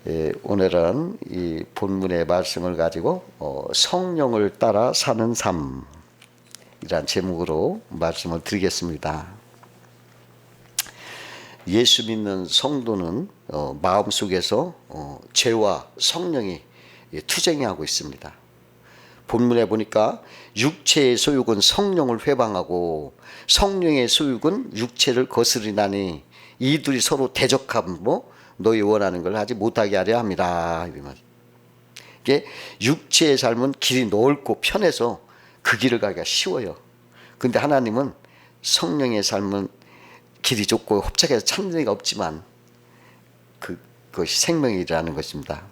오늘은 이 본문의 말씀을 가지고 성령을 따라 사는 삶이란 제목으로 말씀을 드리겠습니다. 예수 믿는 성도는 마음속에서 죄와 성령이 투쟁하고 있습니다. 본문에 보니까 육체의 소욕은 성령을 회방하고 성령의 소욕은 육체를 거스리나니 이들이 서로 대적하고 너희 원하는 걸 하지 못하게 하려 합니다. 이게 육체의 삶은 길이 넓고 편해서 그 길을 가기가 쉬워요. 근데 하나님은 성령의 삶은 길이 좁고 흡착해서 찾는 데가 없지만 그것이 생명이라는 것입니다.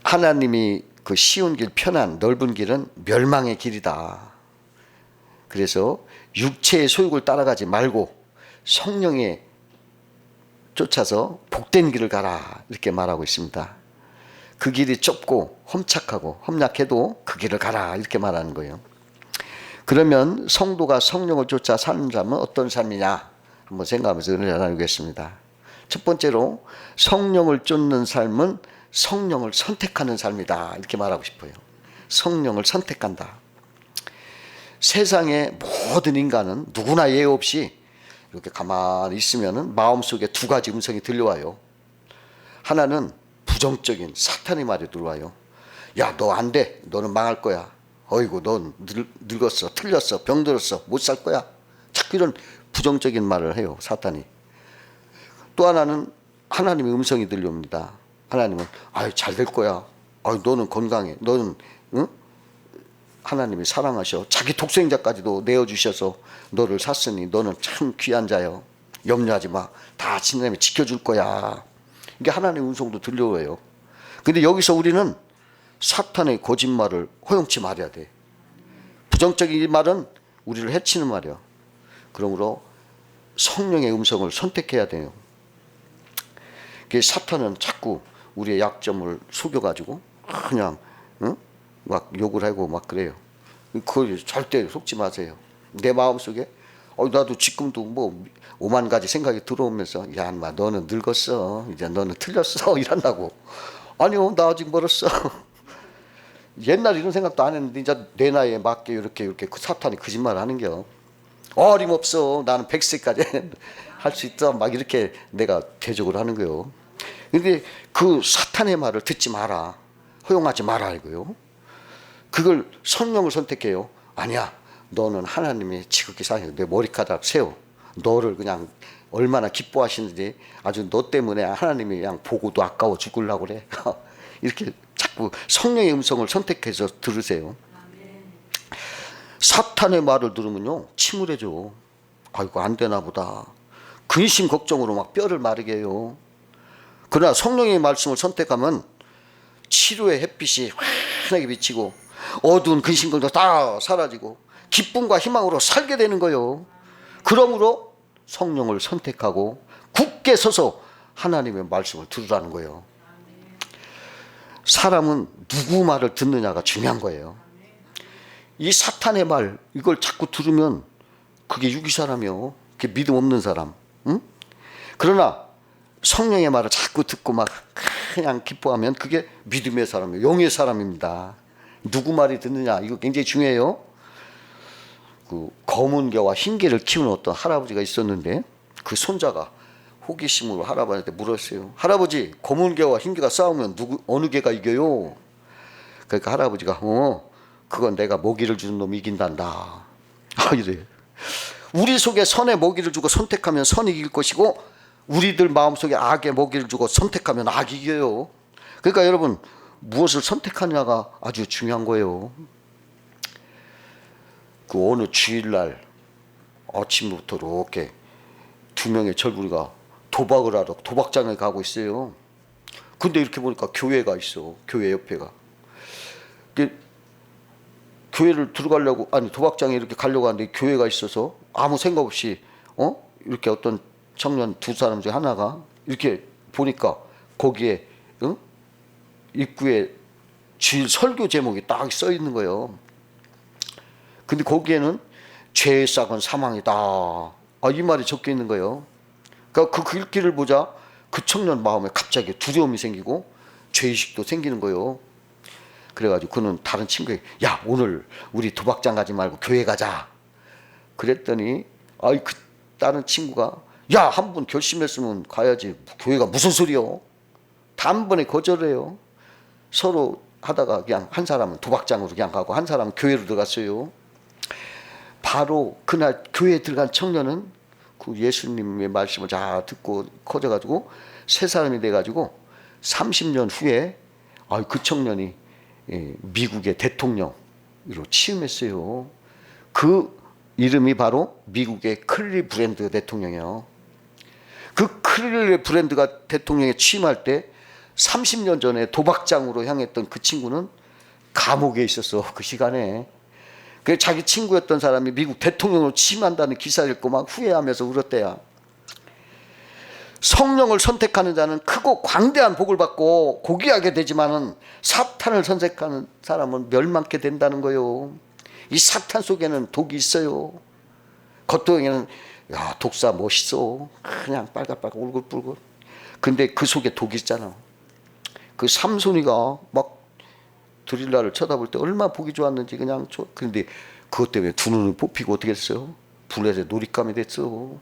하나님이 그 쉬운 길, 편한 넓은 길은 멸망의 길이다. 그래서 육체의 소욕을 따라가지 말고 성령에 쫓아서 복된 길을 가라, 이렇게 말하고 있습니다. 그 길이 좁고 험착하고 험약해도 그 길을 가라, 이렇게 말하는 거예요. 그러면 성도가 성령을 쫓아 사는 삶은 어떤 삶이냐 한번 생각하면서 은혜를 나누겠습니다. 첫 번째로 성령을 쫓는 삶은 성령을 선택하는 삶이다, 이렇게 말하고 싶어요. 성령을 선택한다. 세상의 모든 인간은 누구나 예외 없이 이렇게 가만히 있으면 마음속에 두 가지 음성이 들려와요. 하나는 부정적인 사탄의 말이 들어와요. 야, 너 안 돼. 너는 망할 거야. 어이구, 넌 늙었어. 틀렸어. 병들었어. 못 살 거야. 자꾸 이런 부정적인 말을 해요, 사탄이. 또 하나는 하나님의 음성이 들려옵니다. 하나님은 아유, 잘 될 거야. 아유, 너는 건강해. 너는 하나님이 사랑하셔. 자기 독생자까지도 내어주셔서 너를 샀으니 너는 참 귀한 자여. 염려하지 마. 다 하나님이 지켜줄 거야. 이게 하나님의 음성도 들려와요. 근데 여기서 우리는 사탄의 거짓말을 허용치 말아야 돼. 부정적인 말은 우리를 해치는 말이야. 그러므로 성령의 음성을 선택해야 돼요. 사탄은 자꾸 우리의 약점을 속여가지고 그냥 막 욕을 하고 막 그래요. 그걸 절대 속지 마세요. 내 마음속에 나도 지금도 뭐 5만 가지 생각이 들어오면서 야, 인마 너는 늙었어. 이제 너는 틀렸어. 이런다고. 아니요, 나 아직 멀었어. 옛날 이런 생각도 안 했는데 이제 내 나이에 맞게 이렇게 그 사탄이 거짓말 하는 겨. 어림없어. 나는 100세까지 할 수 있다. 막 이렇게 내가 대적을 하는 거요. 근데 그 사탄의 말을 듣지 마라. 허용하지 마라 이거요. 그걸 성령을 선택해요. 아니야, 너는 하나님이 지극히 사랑해서 내 머리카락 세워. 너를 그냥 얼마나 기뻐하시는지 아주 너 때문에 하나님이 그냥 보고도 아까워 죽으려고 그래. 이렇게 자꾸 성령의 음성을 선택해서 들으세요. 사탄의 말을 들으면요, 침울해져. 아이고, 안 되나 보다. 근심 걱정으로 막 뼈를 마르게 해요. 그러나 성령의 말씀을 선택하면 치료의 햇빛이 환하게 비치고 어두운 근심 걱정 다 사라지고 기쁨과 희망으로 살게 되는 거예요. 그러므로 성령을 선택하고 굳게 서서 하나님의 말씀을 들으라는 거예요. 사람은 누구 말을 듣느냐가 중요한 거예요. 이 사탄의 말, 이걸 자꾸 들으면 그게 유기 사람이요. 그게 믿음 없는 사람. 응? 그러나 성령의 말을 자꾸 듣고 막 그냥 기뻐하면 그게 믿음의 사람이에요. 영의 사람입니다. 누구 말이 듣느냐, 이거 굉장히 중요해요. 그 검은 개와 흰 개를 키우는 어떤 할아버지가 있었는데 그 손자가 호기심으로 할아버지한테 물었어요. 할아버지, 검은 개와 흰 개가 싸우면 어느 개가 이겨요? 그러니까 할아버지가 그건 내가 먹이를 주는 놈이 이긴단다. 이래요. 우리 속에 선의 먹이를 주고 선택하면 선이 이길 것이고 우리들 마음속에 악의 먹이를 주고 선택하면 악이 이겨요. 그러니까 여러분, 무엇을 선택하느냐가 아주 중요한 거예요. 그 어느 주일날 아침부터 이렇게 두 명의 젊은이가 도박을 하러 도박장에 가고 있어요. 근데 이렇게 보니까 교회가 있어. 교회 옆에가. 교회를 들어가려고, 아니 도박장에 이렇게 가려고 하는데 교회가 있어서 아무 생각 없이 이렇게 어떤 청년 두 사람 중에 하나가 이렇게 보니까 거기에 입구에 주일 설교 제목이 딱 써 있는 거예요. 근데 거기에는 죄의 싹은 사망이다. 이 말이 적혀 있는 거예요. 그러니까 그 글귀를 보자 그 청년 마음에 갑자기 두려움이 생기고 죄의식도 생기는 거예요. 그래가지고 그는 다른 친구에게 야 오늘 우리 도박장 가지 말고 교회 가자. 그랬더니 그 다른 친구가 야 한 번 결심했으면 가야지 교회가 무슨 소리요. 단번에 거절해요. 서로 하다가 그냥 한 사람은 도박장으로 그냥 가고 한 사람은 교회로 들어갔어요. 바로 그날 교회에 들어간 청년은 그 예수님의 말씀을 잘 듣고 커져가지고 새 사람이 돼가지고 30년 후에 그 청년이 미국의 대통령으로 취임했어요. 그 이름이 바로 미국의 클리브랜드 대통령이에요. 그 클리브랜드가 대통령에 취임할 때 30년 전에 도박장으로 향했던 그 친구는 감옥에 있었어. 그 시간에. 그 자기 친구였던 사람이 미국 대통령으로 취임한다는 기사를 읽고 막 후회하면서 울었대야. 성령을 선택하는 자는 크고 광대한 복을 받고 고귀하게 되지만은 사탄을 선택하는 사람은 멸망케 된다는 거예요. 이 사탄 속에는 독이 있어요. 겉도에는 야 독사 멋있어. 그냥 빨갛빨갛 울긋불긋. 근데 그 속에 독이 있잖아. 그 삼손이가 막 드릴라를 쳐다볼 때 얼마나 보기 좋았는지 그냥 근데 그것 때문에 두 눈을 뽑히고 어떻게 됐어요? 불에서 놀잇감이 됐어.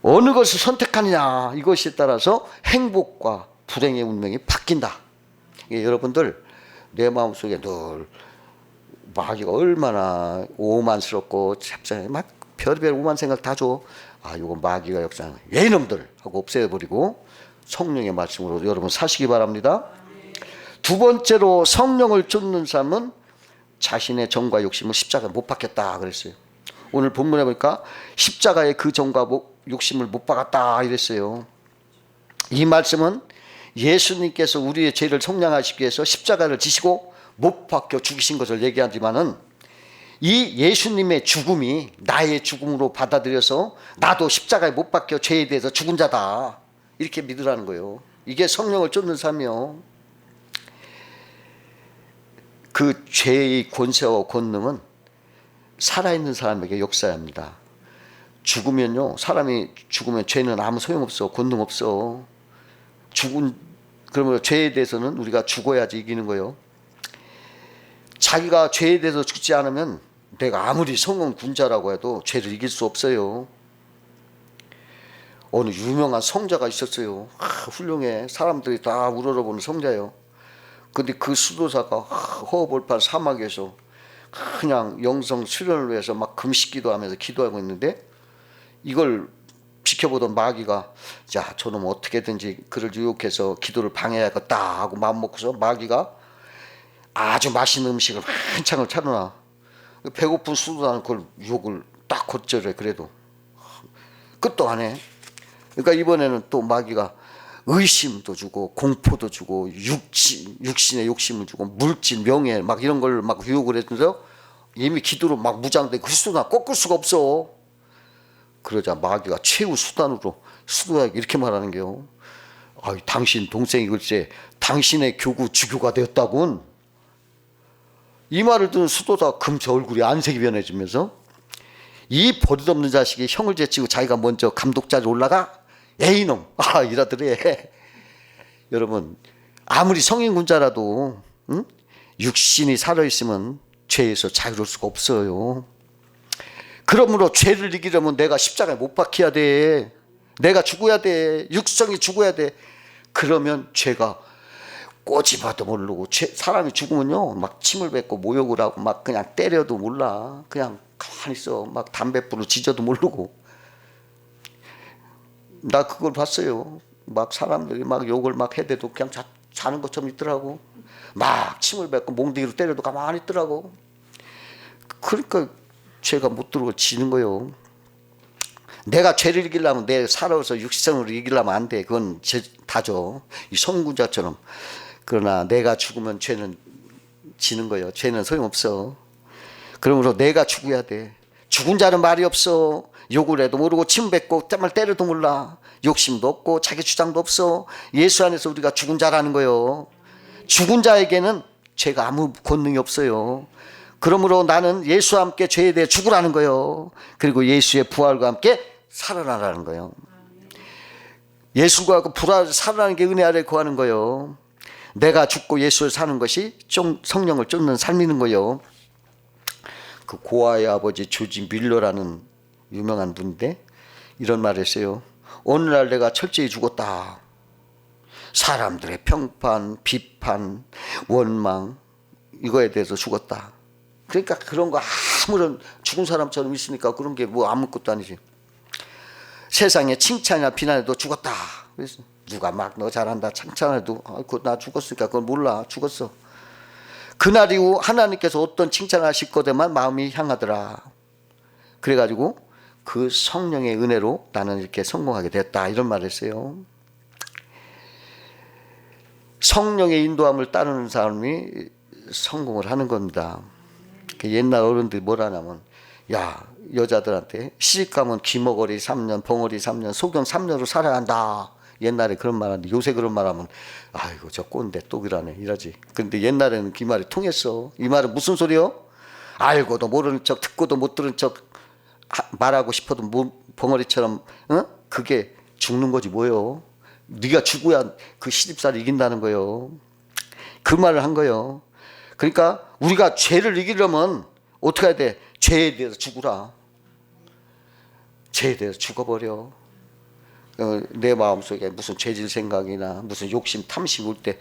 어느 것을 선택하느냐 이것에 따라서 행복과 불행의 운명이 바뀐다. 여러분들 내 마음속에 늘 마귀가 얼마나 오만스럽고 잡잖아요. 막 별별 오만 생각 다 줘. 이거 마귀가 역사하는 왜 이놈들 하고 없애버리고 성령의 말씀으로 여러분 사시기 바랍니다. 두 번째로 성령을 쫓는 사람은 자신의 정과 욕심을 십자가에 못 박혔다 그랬어요. 오늘 본문에 보니까 십자가의 그 정과 욕심을 못 박았다 이랬어요. 이 말씀은 예수님께서 우리의 죄를 속량하시기 위해서 십자가를 지시고 못 박혀 죽이신 것을 얘기하지만은 이 예수님의 죽음이 나의 죽음으로 받아들여서 나도 십자가에 못 박혀 죄에 대해서 죽은 자다 이렇게 믿으라는 거예요. 이게 성령을 쫓는 삶이요. 그 죄의 권세와 권능은 살아있는 사람에게 역사합니다. 죽으면요, 사람이 죽으면 죄는 아무 소용없어. 권능 없어. 그러면 죄에 대해서는 우리가 죽어야지 이기는 거예요. 자기가 죄에 대해서 죽지 않으면 내가 아무리 성은 군자라고 해도 죄를 이길 수 없어요. 어느 유명한 성자가 있었어요. 훌륭해. 사람들이 다 우러러보는 성자예요. 근데 그 수도사가 허허벌판 사막에서 그냥 영성 수련을 위해서 막 금식기도 하면서 기도하고 있는데 이걸 지켜보던 마귀가 자 저놈 어떻게든지 그를 유혹해서 기도를 방해해야겠다 하고 마음먹고서 마귀가 아주 맛있는 음식을 한창을 차려놔. 배고픈 수도사는 그걸 유혹을 딱 거절해. 그래도 끝도 안 해. 그러니까 이번에는 또 마귀가 의심도 주고 공포도 주고 육신의 욕심을 주고 물질 명예 막 이런 걸 막 유혹을 해서 이미 기도로 막 무장되고 그 수도나 꺾을 수가 없어. 그러자 마귀가 최후 수단으로 수도에게 이렇게 말하는 게요. 당신 동생이 글쎄 당신의 교구 주교가 되었다군. 이 말을 듣는 수도사 금세 얼굴이 안색이 변해지면서 이 버릇없는 자식이 형을 제치고 자기가 먼저 감독자리에 올라가? 에이놈 이라더래. 여러분 아무리 성인군자라도 육신이 살아있으면 죄에서 자유로울 수가 없어요. 그러므로 죄를 이기려면 내가 십자가에 못 박혀야 돼. 내가 죽어야 돼. 육성이 죽어야 돼. 그러면 죄가 꼬집어도 모르고 사람이 죽으면요 막 침을 뱉고 모욕을 하고 막 그냥 때려도 몰라. 그냥 가만히 있어. 막 담뱃불을 지져도 모르고. 나 그걸 봤어요. 막 사람들이 막 욕을 막 해대도 그냥 자는 것처럼 있더라고. 막 침을 뱉고 몽둥이로 때려도 가만히 있더라고. 그러니까 죄가 못 들어오고 지는 거예요. 내가 죄를 이기려면 내 살아서 육신으로 이기려면 안 돼. 그건 다죠. 이 성군자처럼. 그러나 내가 죽으면 죄는 지는 거예요. 죄는 소용없어. 그러므로 내가 죽어야 돼. 죽은 자는 말이 없어. 욕을 해도 모르고 침 뱉고 땀을 때려도 몰라. 욕심도 없고 자기 주장도 없어. 예수 안에서 우리가 죽은 자라는 거예요. 죽은 자에게는 죄가 아무 권능이 없어요. 그러므로 나는 예수와 함께 죄에 대해 죽으라는 거예요. 그리고 예수의 부활과 함께 살아나라는 거예요. 예수가 그 불화를 살아나는 게 은혜 아래 거하는 거요. 내가 죽고 예수를 사는 것이 성령을 쫓는 삶이는 거요. 그 고아의 아버지 조지 밀러라는 유명한 분인데 이런 말을 했어요. 어느 날 내가 철저히 죽었다. 사람들의 평판, 비판, 원망 이거에 대해서 죽었다. 그러니까 그런 거 아무런 죽은 사람처럼 있으니까 그런 게 뭐 아무것도 아니지. 세상에 칭찬이나 비난해도 죽었다. 그래서 누가 막 너 잘한다 칭찬해도 그거 나 죽었으니까 그걸 몰라 죽었어. 그날 이후 하나님께서 어떤 칭찬하실 거에만 마음이 향하더라. 그래가지고 그 성령의 은혜로 나는 이렇게 성공하게 됐다 이런 말을 했어요. 성령의 인도함을 따르는 사람이 성공을 하는 겁니다. 옛날 어른들이 뭐라 하냐면 야 여자들한테 시집가면 귀머거리 3년 벙어리 3년 소경 3년으로 살아야 한다. 옛날에 그런 말 하는데 요새 그런 말 하면 아이고 저 꼰대 또 그러네 이러지. 근데 옛날에는 그 말이 통했어. 이 말은 무슨 소리요? 알고도 모르는 척 듣고도 못 들은 척 말하고 싶어도 벙어리처럼 그게 죽는 거지 뭐요. 네가 죽어야 그 시집살이 이긴다는 거요. 그 말을 한 거요. 그러니까 우리가 죄를 이기려면 어떻게 해야 돼? 죄에 대해서 죽으라. 죄에 대해서 죽어버려. 내 마음속에 무슨 죄질 생각이나 무슨 욕심 탐심 올 때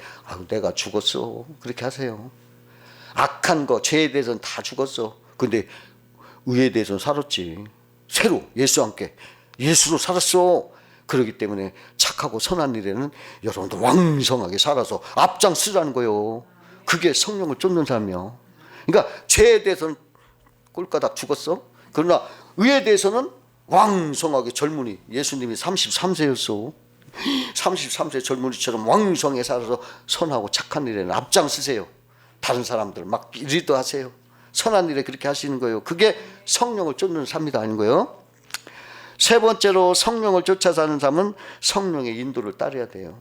내가 죽었어 그렇게 하세요. 악한 거 죄에 대해서는 다 죽었어. 근데 의에 대해서는 살았지. 새로 예수와 함께 예수로 살았어. 그렇기 때문에 착하고 선한 일에는 여러분들 왕성하게 살아서 앞장서라는 거예요. 그게 성령을 쫓는 사람이요. 그러니까 죄에 대해서는 꼴까닥 죽었어. 그러나 의에 대해서는 왕성하게 젊은이. 예수님이 33세였어 33세 젊은이처럼 왕성하게 살아서 선하고 착한 일에는 앞장서세요. 다른 사람들 막 리더하세요. 선한 일에 그렇게 하시는 거예요. 그게 성령을 쫓는 삶이다 하는 거예요. 세 번째로 성령을 쫓아 사는 삶은 성령의 인도를 따라야 돼요.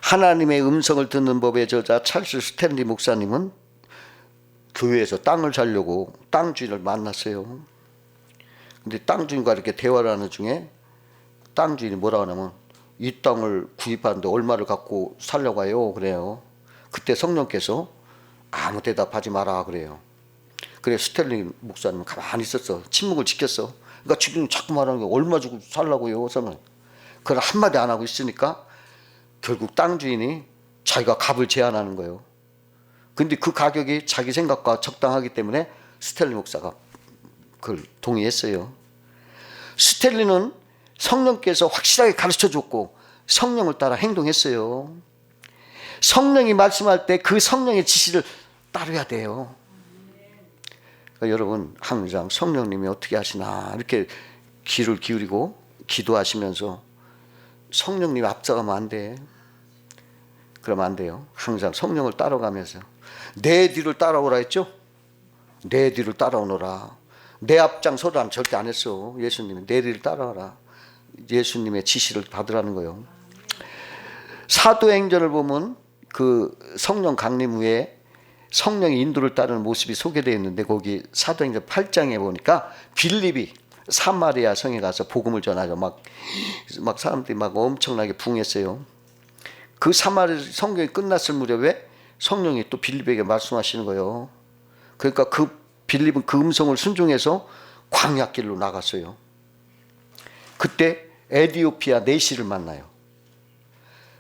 하나님의 음성을 듣는 법의 저자 찰스 스탠리 목사님은 교회에서 땅을 사려고 땅 주인을 만났어요. 근데 땅 주인과 이렇게 대화를 하는 중에 땅 주인이 뭐라 하냐면 이 땅을 구입하는데 얼마를 갖고 살려고 해요 그래요. 그때 성령께서 아무 대답하지 마라 그래요. 그래 스탠리 목사님은 가만히 있었어. 침묵을 지켰어. 그러니까 지금 자꾸 말하는 게 얼마 주고 살라고요. 그걸 한마디 안 하고 있으니까 결국 땅 주인이 자기가 값을 제안하는 거예요. 근데 그 가격이 자기 생각과 적당하기 때문에 스탠리 목사가 그걸 동의했어요. 스탠리는 성령께서 확실하게 가르쳐줬고 성령을 따라 행동했어요. 성령이 말씀할 때 그 성령의 지시를 따라야 돼요. 그러니까 여러분 항상 성령님이 어떻게 하시나 이렇게 귀를 기울이고 기도하시면서 성령님이 앞서가면 안 돼. 그러면 안 돼요. 항상 성령을 따라가면서 내 뒤를 따라오라 했죠. 내 뒤를 따라오너라. 내 앞장 서라는 절대 안 했어. 예수님이 내 뒤를 따라와라. 예수님의 지시를 받으라는 거예요. 사도행전을 보면 그 성령 강림 후에 성령의 인도를 따르는 모습이 소개되어 있는데 거기 사도행전 8장에 보니까 빌립이 사마리아 성에 가서 복음을 전하죠. 막 사람들이 막 엄청나게 부응했어요. 그 사마리아 성경이 끝났을 무렵에 성령이 또 빌립에게 말씀하시는 거예요. 그러니까 그 빌립은 그 음성을 순종해서 광야길로 나갔어요. 그때 에디오피아 네시를 만나요.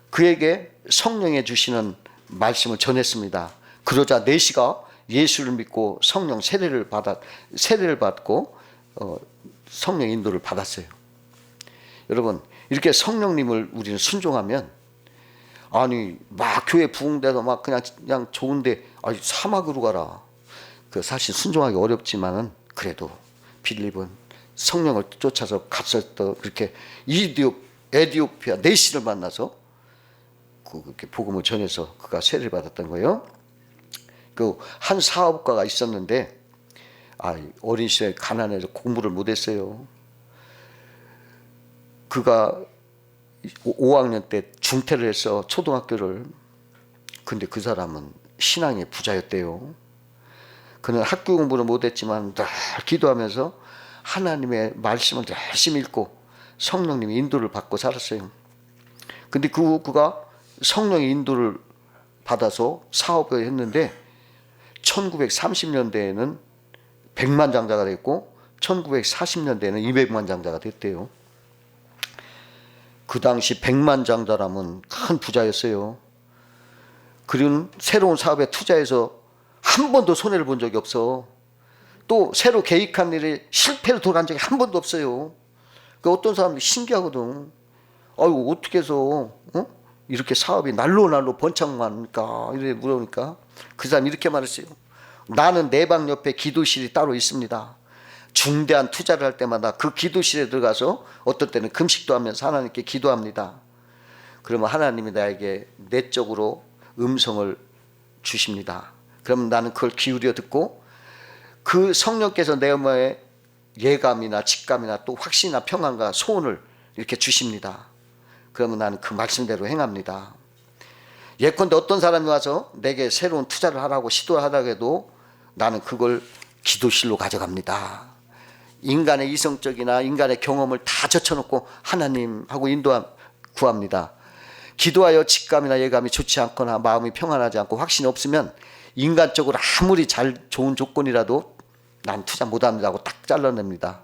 그에게 성령의 주시는 말씀을 전했습니다. 그러자 네시가 예수를 믿고 성령 세례를 받고 성령 인도를 받았어요. 여러분 이렇게 성령님을 우리는 순종하면 아니 막 교회 부흥돼서 막 그냥 좋은데 사막으로 가라. 그 사실 순종하기 어렵지만은 그래도 빌립은 성령을 쫓아서 갔었던 그렇게 에디오피아 네시를 만나서 그렇게 복음을 전해서 그가 세례를 받았던 거예요. 그 한 사업가가 있었는데 어린 시절에 가난해서 공부를 못했어요. 그가 5학년 때 중퇴를 해서 초등학교를. 근데 그 사람은 신앙의 부자였대요. 그는 학교 공부는 못했지만 늘 기도하면서 하나님의 말씀을 열심히 읽고 성령님의 인도를 받고 살았어요. 근데 그가 성령의 인도를 받아서 사업을 했는데 1930년대에는 100만 장자가 됐고 1940년대에는 200만 장자가 됐대요. 그 당시 100만 장자라면 큰 부자였어요. 그리고 새로운 사업에 투자해서 한 번도 손해를 본 적이 없어. 또 새로 계획한 일에 실패로 돌아간 적이 한 번도 없어요. 그 어떤 사람들이 신기하거든. 아유, 어떻게 해서 이렇게 사업이 날로 번창합니까? 이렇게 물어보니까 그 사람이 이렇게 말했어요. 나는 내 방 옆에 기도실이 따로 있습니다. 중대한 투자를 할 때마다 그 기도실에 들어가서 어떤 때는 금식도 하면서 하나님께 기도합니다. 그러면 하나님이 나에게 내적으로 음성을 주십니다. 그러면 나는 그걸 기울여 듣고 그 성령께서 내 마음에 예감이나 직감이나 또 확신이나 평안과 소원을 이렇게 주십니다. 그러면 나는 그 말씀대로 행합니다. 예컨대 어떤 사람이 와서 내게 새로운 투자를 하라고 시도하다가 해도 나는 그걸 기도실로 가져갑니다. 인간의 이성적이나 인간의 경험을 다 젖혀놓고 하나님하고 구합니다. 기도하여 직감이나 예감이 좋지 않거나 마음이 평안하지 않고 확신이 없으면 인간적으로 아무리 좋은 조건이라도 난 투자 못합니다 하고 딱 잘라냅니다.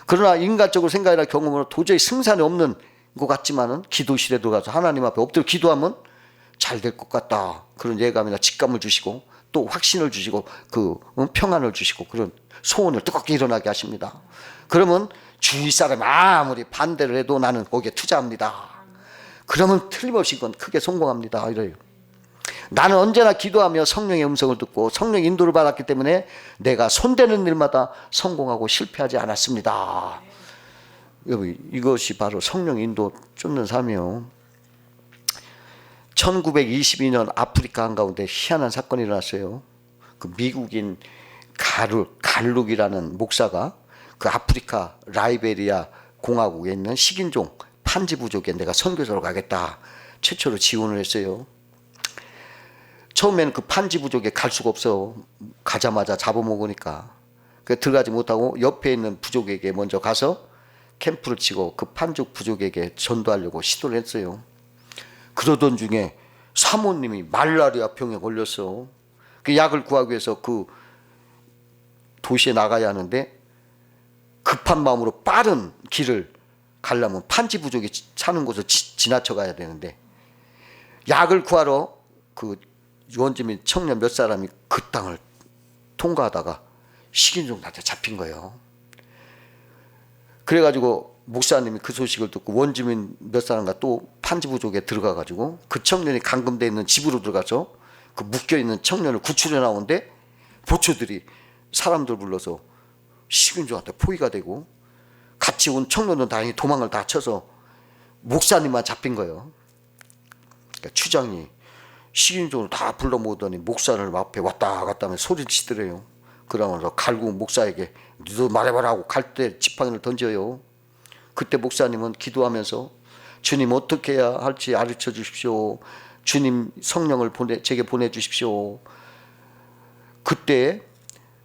그러나 인간적으로 생각이나 경험으로 도저히 승산이 없는 것 같지만은 기도실에 들어가서 하나님 앞에 엎드려 기도하면 잘 될 것 같다. 그런 예감이나 직감을 주시고 또 확신을 주시고 평안을 주시고 그런 소원을 뜨겁게 일어나게 하십니다. 그러면 주위 사람이 아무리 반대를 해도 나는 거기에 투자합니다. 그러면 틀림없이 그건 크게 성공합니다. 이래요. 나는 언제나 기도하며 성령의 음성을 듣고 성령의 인도를 받았기 때문에 내가 손대는 일마다 성공하고 실패하지 않았습니다. 여러분, 이것이 바로 성령의 인도 쫓는 삶이에요. 1922년 아프리카 한가운데 희한한 사건이 일어났어요. 그 미국인 갈룩이라는 목사가 그 아프리카 라이베리아 공화국에 있는 식인종 판지 부족에 내가 선교사로 가겠다 최초로 지원을 했어요. 처음에는 그 판지 부족에 갈 수가 없어. 가자마자 잡아먹으니까. 들어가지 못하고 옆에 있는 부족에게 먼저 가서 캠프를 치고 그 판족 부족에게 전도하려고 시도를 했어요. 그러던 중에 사모님이 말라리아 병에 걸렸어. 그 약을 구하기 위해서 그 도시에 나가야 하는데 급한 마음으로 빠른 길을 가려면 판지 부족이 사는 곳을 지나쳐 가야 되는데 약을 구하러 그 원주민 청년 몇 사람이 그 땅을 통과하다가 식인종한테 잡힌 거예요. 그래가지고 목사님이 그 소식을 듣고 원주민 몇 사람과 또 판지 부족에 들어가가지고 그 청년이 감금되어 있는 집으로 들어가서 그 묶여있는 청년을 구출해 나오는데 보초들이 사람들 불러서 식인종한테 포위가 되고 같이 온 청년은 다행히 도망을 다 쳐서 목사님만 잡힌 거예요. 그러니까 추장이 식인종을 다 불러 모으더니 목사를 앞에 왔다 갔다 하면 소리를 치더래요. 그러면서 갈구 목사에게 너도 말해봐라 하고 갈대 지팡이를 던져요. 그때 목사님은 기도하면서 주님 어떻게 해야 할지 가르쳐 주십시오. 주님 성령을 제게 보내주십시오. 그때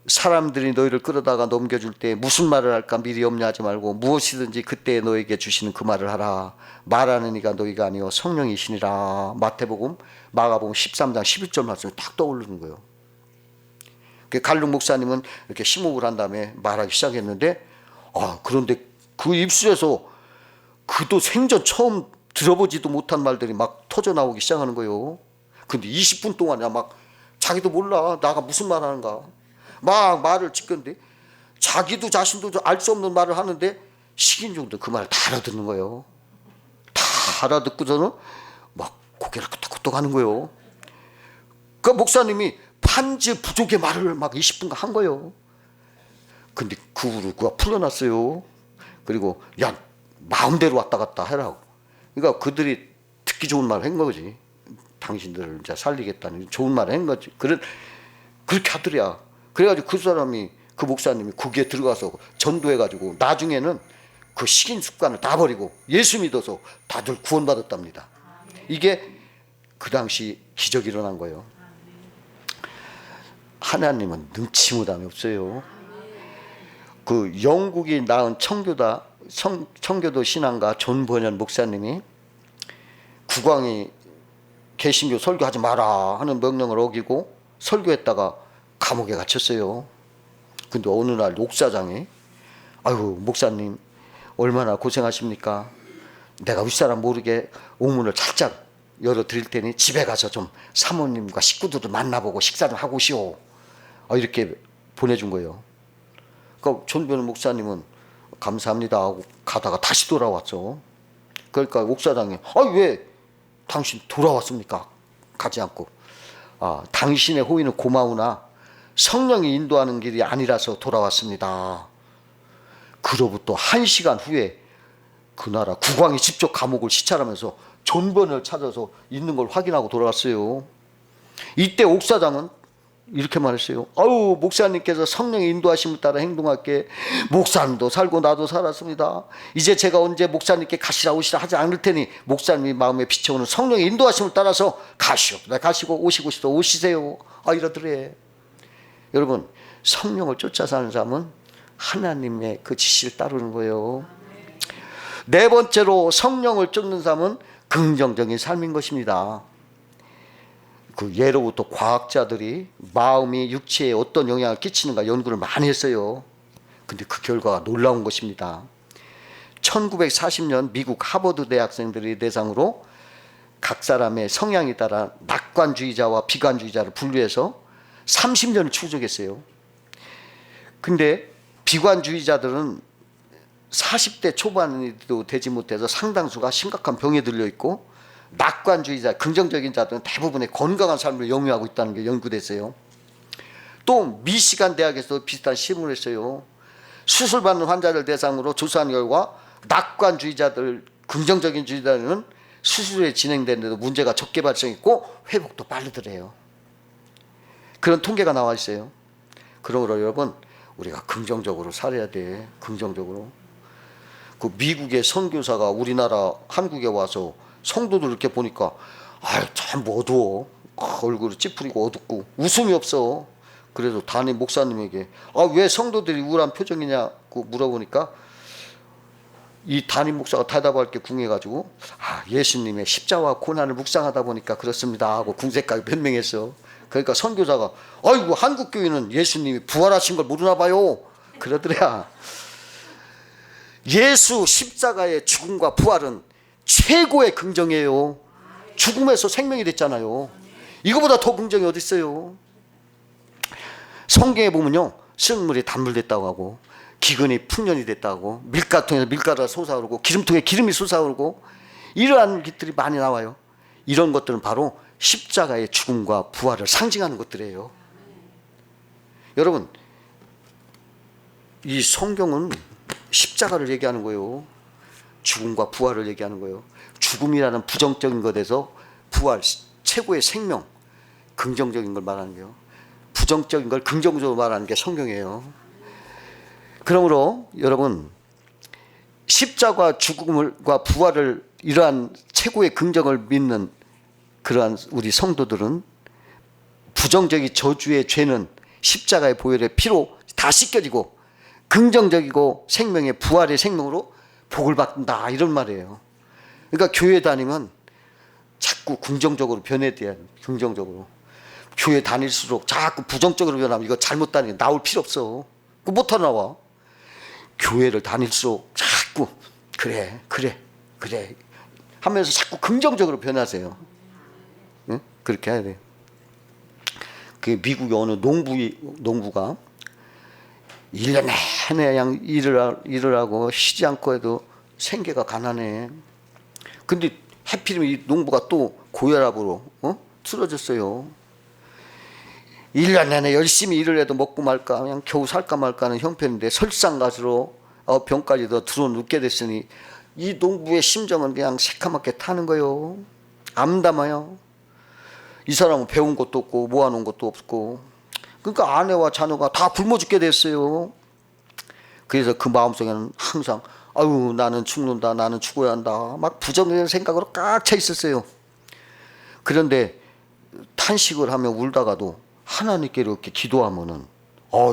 사람들이 너희를 끌어다가 넘겨줄 때 무슨 말을 할까 미리 염려하지 말고 무엇이든지 그때 너에게 주시는 그 말을 하라. 말하는 이가 너희가 아니요 성령이시니라. 마태복음 마가복음 13장 11절 말씀이 딱 떠오르는 거예요. 갈룩 목사님은 이렇게 심호흡을 한 다음에 말하기 시작했는데 그런데 그 입술에서 그도 생전 처음 들어보지도 못한 말들이 막 터져 나오기 시작하는 거예요. 근데 20분 동안이야 막 자기도 몰라 나가 무슨 말 하는가 막 말을 짓건데 자기도 자신도 알 수 없는 말을 하는데 식인종도 그 말을 다 알아듣는 거예요. 다 알아듣고서는 막 고개를 끄덕끄덕 하는 거예요. 그 목사님이 판지 부족의 말을 막 20분간 한 거예요. 근데 그 후로 그가 풀려났어요. 그리고 야 마음대로 왔다 갔다 해라고. 그러니까 그들이 듣기 좋은 말을 한 거지. 당신들을 이제 살리겠다는 좋은 말을 한 거지. 그렇게 하더랴. 그래가지고 그 목사님이 거기에 들어가서 전도해가지고 나중에는 그 식인 습관을 다 버리고 예수 믿어서 다들 구원받았답니다. 이게 그 당시 기적이 일어난 거예요. 하나님은 능치 못함이 없어요. 그 영국이 낳은 청교다 청교도 신앙가 존번연 목사님이 국왕이 개신교 설교하지 마라 하는 명령을 어기고 설교했다가 감옥에 갇혔어요. 근데 어느 날 옥사장에 아유 목사님 얼마나 고생하십니까? 내가 윗사람 모르게 옥문을 살짝 열어드릴 테니 집에 가서 좀 사모님과 식구들을 만나보고 식사를 하고 오시오. 이렇게 보내준 거예요. 그러니까 존변 목사님은 감사합니다 하고 가다가 다시 돌아왔죠. 그러니까 옥사장이 왜 당신 돌아왔습니까? 가지 않고 당신의 호의는 고마우나 성령이 인도하는 길이 아니라서 돌아왔습니다. 그로부터 1시간 후에 그 나라 국왕이 직접 감옥을 시찰하면서 존번을 찾아서 있는 걸 확인하고 돌아왔어요. 이때 옥사장은 이렇게 말했어요. 목사님께서 성령의 인도하심을 따라 행동할게. 목사님도 살고 나도 살았습니다. 이제 제가 언제 목사님께 가시라 오시라 하지 않을 테니 목사님이 마음에 비춰오는 성령의 인도하심을 따라서 가시옵다. 가시고 오시고 싶다 오시세요. 이러더래. 여러분 성령을 쫓아 사는 사람은 하나님의 그 지시를 따르는 거예요. 네 번째로 성령을 쫓는 삶은 긍정적인 삶인 것입니다. 그 예로부터 과학자들이 마음이 육체에 어떤 영향을 끼치는가 연구를 많이 했어요. 근데 그 결과가 놀라운 것입니다. 1940년 미국 하버드 대학생들이 대상으로 각 사람의 성향에 따라 낙관주의자와 비관주의자를 분류해서 30년을 추적했어요. 근데 비관주의자들은 40대 초반에도 되지 못해서 상당수가 심각한 병에 들려 있고, 낙관주의자, 긍정적인 자들은 대부분의 건강한 삶을 영위하고 있다는 게 연구됐어요. 또 미시간 대학에서 비슷한 실험을 했어요. 수술받는 환자를 대상으로 조사한 결과 낙관주의자들, 긍정적인 주의자들은 수술이 진행되는데도 문제가 적게 발생했고 회복도 빠르더래요. 그런 통계가 나와 있어요. 그러므로 여러분, 우리가 긍정적으로 살아야 돼. 긍정적으로. 그 미국의 선교사가 우리나라 한국에 와서 성도들 이렇게 보니까 참 어두워. 얼굴이 찌푸리고 어둡고 웃음이 없어. 그래서 담임 목사님에게 왜 성도들이 우울한 표정이냐고 물어보니까 이 담임 목사가 대답할 게 궁해가지고 예수님의 십자와 고난을 묵상하다 보니까 그렇습니다 하고 궁색하게 변명했어. 그러니까 선교사가 아이고 한국 교회는 예수님이 부활하신 걸 모르나 봐요 그러더래야. 예수 십자가의 죽음과 부활은 최고의 긍정이에요. 죽음에서 생명이 됐잖아요. 이거보다 더 긍정이 어디 있어요. 성경에 보면요, 썩물이 단물됐다고 하고 기근이 풍년이 됐다고, 밀가통에서 밀가루가 솟아오르고 기름통에 기름이 솟아오르고, 이러한 것들이 많이 나와요. 이런 것들은 바로 십자가의 죽음과 부활을 상징하는 것들이에요. 여러분, 이 성경은 십자가를 얘기하는 거예요. 죽음과 부활을 얘기하는 거예요. 죽음이라는 부정적인 것에서 부활, 최고의 생명, 긍정적인 걸 말하는 거예요. 부정적인 걸 긍정적으로 말하는 게 성경이에요. 그러므로 여러분, 십자가 죽음과 부활을, 이러한 최고의 긍정을 믿는 그러한 우리 성도들은 부정적인 저주의 죄는 십자가의 보혈의 피로 다 씻겨지고 긍정적이고 생명의 부활의 생명으로 복을 받는다, 이런 말이에요. 그러니까 교회 다니면 자꾸 긍정적으로 변해야 돼. 긍정적으로. 교회 다닐수록 자꾸 부정적으로 변하면 이거 잘못 다니게 나올 필요 없어. 그거 못 나와. 교회를 다닐수록 자꾸 그래 하면서 자꾸 긍정적으로 변하세요. 응? 그렇게 해야 돼. 그 미국의 어느 농부가 1년 내내 그냥 일을 하고 쉬지 않고 해도 생계가 가난해. 근데 하필이면 이 농부가 또 고혈압으로 쓰러졌어요. 1년 내내 열심히 일을 해도 먹고 말까, 그냥 겨우 살까 말까 하는 형편인데 설상가수로 병까지 더 들어눕게 됐으니 이 농부의 심정은 그냥 새카맣게 타는 거예요. 암담해요. 이 사람은 배운 것도 없고 모아놓은 것도 없고, 그러니까 아내와 자녀가 다 굶어 죽게 됐어요. 그래서 그 마음속에는 항상 나는 죽는다, 나는 죽어야 한다, 막 부정적인 생각으로 꽉 차 있었어요. 그런데 탄식을 하며 울다가도 하나님께 이렇게 기도하면은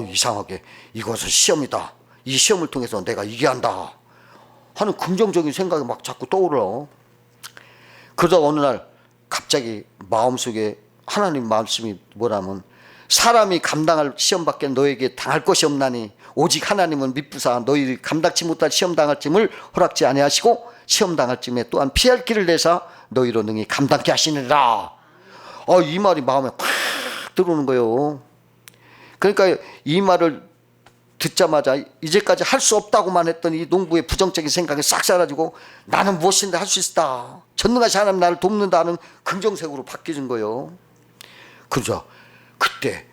이상하게 이것은 시험이다, 이 시험을 통해서 내가 이겨야 한다, 하는 긍정적인 생각이 막 자꾸 떠오르어. 그러다 어느 날 갑자기 마음속에 하나님 말씀이 뭐라면, 사람이 감당할 시험밖에 너에게 당할 것이 없나니 오직 하나님은 미쁘사 너희 감당치 못할 시험 당할 쯤을 허락지 아니하시고 시험 당할 쯤에 또한 피할 길을 내사 너희로 능히 감당케 하시느니라. 이 말이 마음에 팍 들어오는 거예요. 그러니까 이 말을 듣자마자 이제까지 할 수 없다고만 했던 이 농부의 부정적인 생각이 싹 사라지고, 나는 무엇인데 할 수 있다, 전능하신 하나님 나를 돕는다는 긍정색으로 바뀌는 거예요. 그러자 그때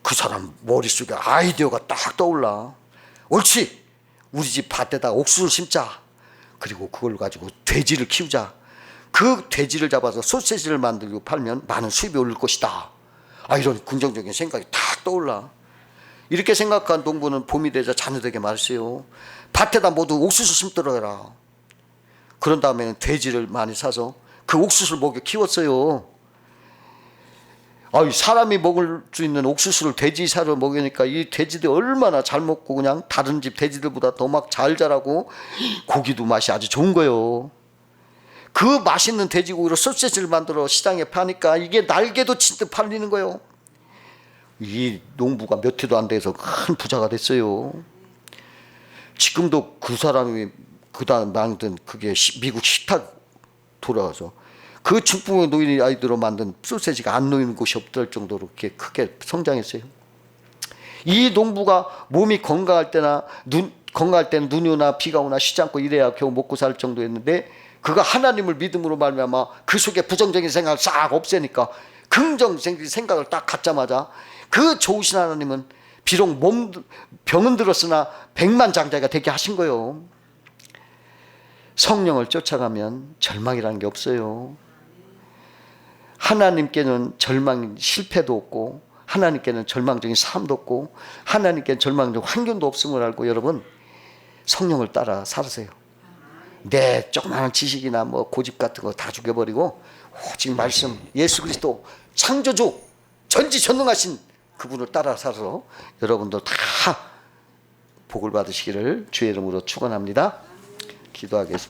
그 사람 머릿속에 아이디어가 딱 떠올라. 옳지, 우리 집 밭에다 옥수수를 심자. 그리고 그걸 가지고 돼지를 키우자. 그 돼지를 잡아서 소시지를 만들고 팔면 많은 수입이 오를 것이다. 이런 긍정적인 생각이 딱 떠올라. 이렇게 생각한 농부는 봄이 되자 자녀들에게 말했어요. 밭에다 모두 옥수수 심도록 해라. 그런 다음에는 돼지를 많이 사서 그 옥수수를 먹여 키웠어요. 사람이 먹을 수 있는 옥수수를 돼지 사료 먹이니까 이 돼지들이 얼마나 잘 먹고 그냥 다른 집 돼지들보다 더 막 잘 자라고 고기도 맛이 아주 좋은 거예요. 그 맛있는 돼지고기로 소시지를 만들어 시장에 파니까 이게 날개도 진듯 팔리는 거예요. 이 농부가 몇 해도 안 돼서 큰 부자가 됐어요. 지금도 그 사람이 그다음 만든 그게 미국 식탁 돌아가서 그 축복의 노인 아이들로 만든 소세지가 안 놓이는 곳이 없을 정도로 그렇게 크게 성장했어요. 이 농부가 몸이 건강할 때는 눈이 오나 비가 오나 쉬지 않고 일해야 겨우 먹고 살 정도였는데, 그가 하나님을 믿음으로 말미암아 그 속에 부정적인 생각을 싹 없애니까 긍정적인 생각을 딱 갖자마자 그 좋으신 하나님은 비록 병은 들었으나 백만장자가 되게 하신 거예요. 성령을 쫓아가면 절망이라는 게 없어요. 하나님께는 실패도 없고, 하나님께는 절망적인 삶도 없고, 하나님께는 절망적인 환경도 없음을 알고 여러분 성령을 따라 살으세요. 내 조그마한 지식이나 고집 같은 거 다 죽여버리고 오직 말씀, 예수 그리스도 창조주 전지전능하신 그분을 따라 살아서 여러분도 다 복을 받으시기를 주의 이름으로 축원합니다. 기도하겠습니다.